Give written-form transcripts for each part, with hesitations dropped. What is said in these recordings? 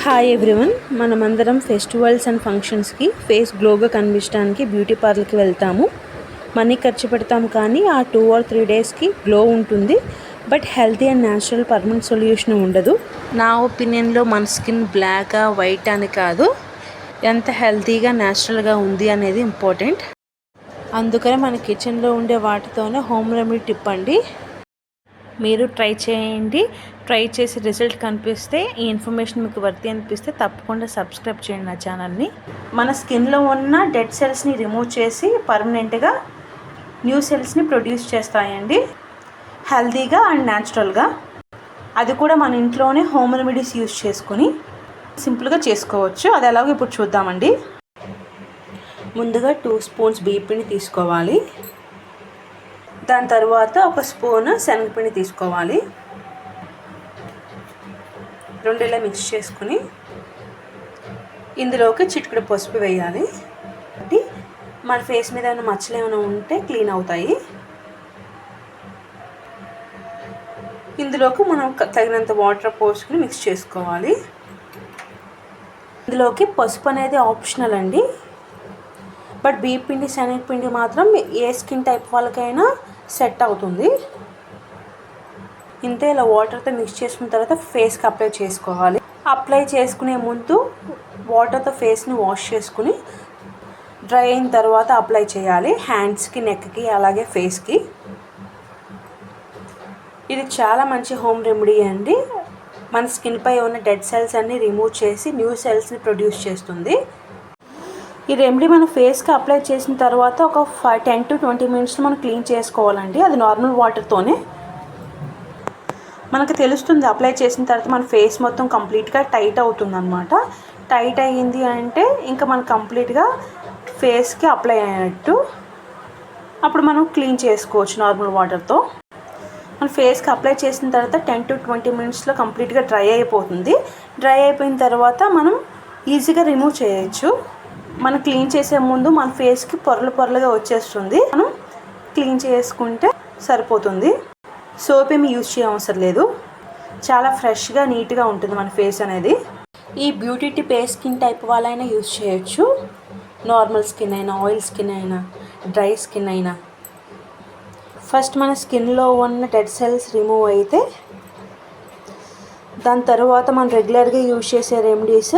Hi everyone, మనమందరం festivals and ఫంక్షన్స్కి face గ్లోగా కనిపించడానికి బ్యూటీ పార్లర్కి వెళ్తాము. మనీ ఖర్చు పెడతాం, కానీ ఆ 2 or 3 డేస్కి గ్లో ఉంటుంది. But healthy and natural permanent solution ఉండదు. నా ఒపీనియన్లో మన స్కిన్ బ్లాక్గా వైట్ అని కాదు, ఎంత హెల్తీగా న్యాచురల్గా ఉంది అనేది ఇంపార్టెంట్. అందుకనే మన కిచెన్లో ఉండే వాటితోనే హోమ్ రెమెడీ టిప్ అండి. మీరు ట్రై చేయండి. ట్రై చేసి రిజల్ట్ కనిపిస్తే, ఈ ఇన్ఫర్మేషన్ మీకు వర్తి అనిపిస్తే తప్పకుండా సబ్స్క్రైబ్ చేయండి నా ఛానల్ని. మన స్కిన్లో ఉన్న డెడ్ సెల్స్ని రిమూవ్ చేసి పర్మనెంట్గా న్యూ సెల్స్ని ప్రొడ్యూస్ చేస్తాయండి, హెల్తీగా అండ్ న్యాచురల్గా. అది కూడా మన ఇంట్లోనే హోమ్ రెమెడీస్ యూజ్ చేసుకొని సింపుల్గా చేసుకోవచ్చు. అది ఎలాగో ఇప్పుడు చూద్దామండి. ముందుగా 2 స్పూన్స్ బియ్యపిండి తీసుకోవాలి. దాని తర్వాత 1 స్పూన్ శనగపిండి తీసుకోవాలి. రెండు ఇలా మిక్స్ చేసుకుని ఇందులోకి చిటికెడు పసుపు వేయాలి. మన ఫేస్ మీద ఏమైనా మచ్చలు ఏమైనా ఉంటే క్లీన్ అవుతాయి. ఇందులోకి మనం తగినంత వాటర్ పోసుకుని మిక్స్ చేసుకోవాలి. ఇందులోకి పసుపు అనేది ఆప్షనల్ అండి, బట్ బియ్యపిండి శనగపిండి మాత్రం ఏ స్కిన్ టైప్ వాళ్ళకైనా సెట్ అవుతుంది. ఇంతే, ఇలా వాటర్తో మిక్స్ చేసుకున్న తర్వాత ఫేస్కి అప్లై చేసుకోవాలి. అప్లై చేసుకునే ముందు వాటర్తో ఫేస్ని వాష్ చేసుకుని డ్రై అయిన తర్వాత అప్లై చేయాలి. హ్యాండ్స్కి, నెక్కి, అలాగే ఫేస్కి. ఇది చాలా మంచి హోమ్ రెమెడీ అండి. మన స్కిన్పై ఉన్న డెడ్ సెల్స్ అన్నీ రిమూవ్ చేసి న్యూ సెల్స్ని ప్రొడ్యూస్ చేస్తుంది. ఈ రెమెడీ మన ఫేస్కి అప్లై చేసిన తర్వాత ఒక 10 to 20 మినిట్స్లో మనం క్లీన్ చేసుకోవాలండి. అది నార్మల్ వాటర్తోనే. మనకు తెలుస్తుంది అప్లై చేసిన తర్వాత మన ఫేస్ మొత్తం కంప్లీట్గా టైట్ అవుతుంది అనమాట. టైట్ అయ్యింది అంటే ఇంకా మనం కంప్లీట్గా ఫేస్కి అప్లై అయినట్టు. అప్పుడు మనం క్లీన్ చేసుకోవచ్చు నార్మల్ వాటర్తో. మన ఫేస్కి అప్లై చేసిన తర్వాత 10 to 20 మినిట్స్లో కంప్లీట్గా డ్రై అయిపోతుంది. డ్రై అయిపోయిన తర్వాత మనం ఈజీగా రిమూవ్ చేయొచ్చు. మనం క్లీన్ చేసే ముందు మన ఫేస్కి పొరలుగా వచ్చేస్తుంది. మనం క్లీన్ చేసుకుంటే సరిపోతుంది. సోప్ ఏమి యూజ్ చేయవసరం లేదు. చాలా ఫ్రెష్గా, నీట్గా ఉంటుంది మన ఫేస్ అనేది. ఈ బ్యూటీ టిప్ ఏ స్కిన్ టైప్ వాళ్ళైనా యూజ్ చేయొచ్చు. నార్మల్ స్కిన్ అయినా, ఆయిల్ స్కిన్ అయినా, డ్రై స్కిన్ అయినా. ఫస్ట్ మన స్కిన్లో ఉన్న డెడ్ సెల్స్ రిమూవ్ అయితే దాని తర్వాత మనం రెగ్యులర్గా యూజ్ చేసే రెమెడీస్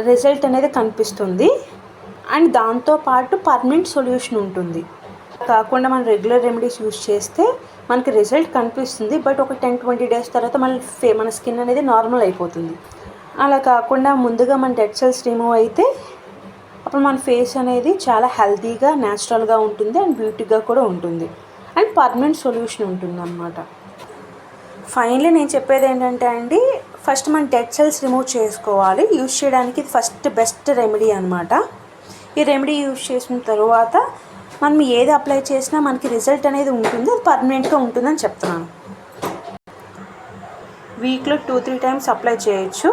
రిజల్ట్ అనేది కనిపిస్తుంది. అండ్ దాంతోపాటు పర్మనెంట్ సొల్యూషన్ ఉంటుంది. కాకుండా మనం రెగ్యులర్ రెమెడీస్ యూజ్ చేస్తే మనకి రిజల్ట్ కనిపిస్తుంది, బట్ ఒక 10-20 డేస్ తర్వాత మన స్కిన్ అనేది నార్మల్ అయిపోతుంది. అలా కాకుండా ముందుగా మన డెడ్ సెల్స్ రిమూవ్ అయితే అప్పుడు మన ఫేస్ అనేది చాలా హెల్తీగా, న్యాచురల్గా ఉంటుంది అండ్ బ్యూటీగా కూడా ఉంటుంది అండ్ పర్మనెంట్ సొల్యూషన్ ఉంటుంది అన్నమాట. ఫైనల్లీ నేను చెప్పేది ఏంటంటే అండి, ఫస్ట్ మనం డెడ్ సెల్స్ రిమూవ్ చేసుకోవాలి. యూజ్ చేయడానికి ఇది ఫస్ట్ బెస్ట్ రెమెడీ అనమాట. ఈ రెమెడీ యూజ్ చేసిన తర్వాత మనం ఏది అప్లై చేసినా మనకి రిజల్ట్ అనేది ఉంటుంది, అది పర్మనెంట్గా ఉంటుందని చెప్తున్నాను. వీక్లో 2-3 టైమ్స్ అప్లై చేయొచ్చు.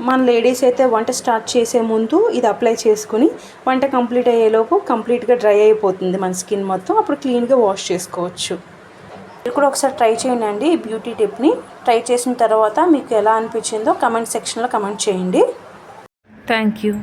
మన లేడీస్ అయితే వంట స్టార్ట్ చేసే ముందు ఇది అప్లై చేసుకుని వంట కంప్లీట్ అయ్యేలోపు కంప్లీట్గా డ్రై అయిపోతుంది మన స్కిన్ మొత్తం. అప్పుడు క్లీన్గా వాష్ చేసుకోవచ్చు. మీరు కూడా ఒకసారి ట్రై చేయండి అండి ఈ బ్యూటీ టిప్ని. ట్రై చేసిన తర్వాత మీకు ఎలా అనిపించిందో కమెంట్ సెక్షన్లో కమెంట్ చేయండి. Thank you.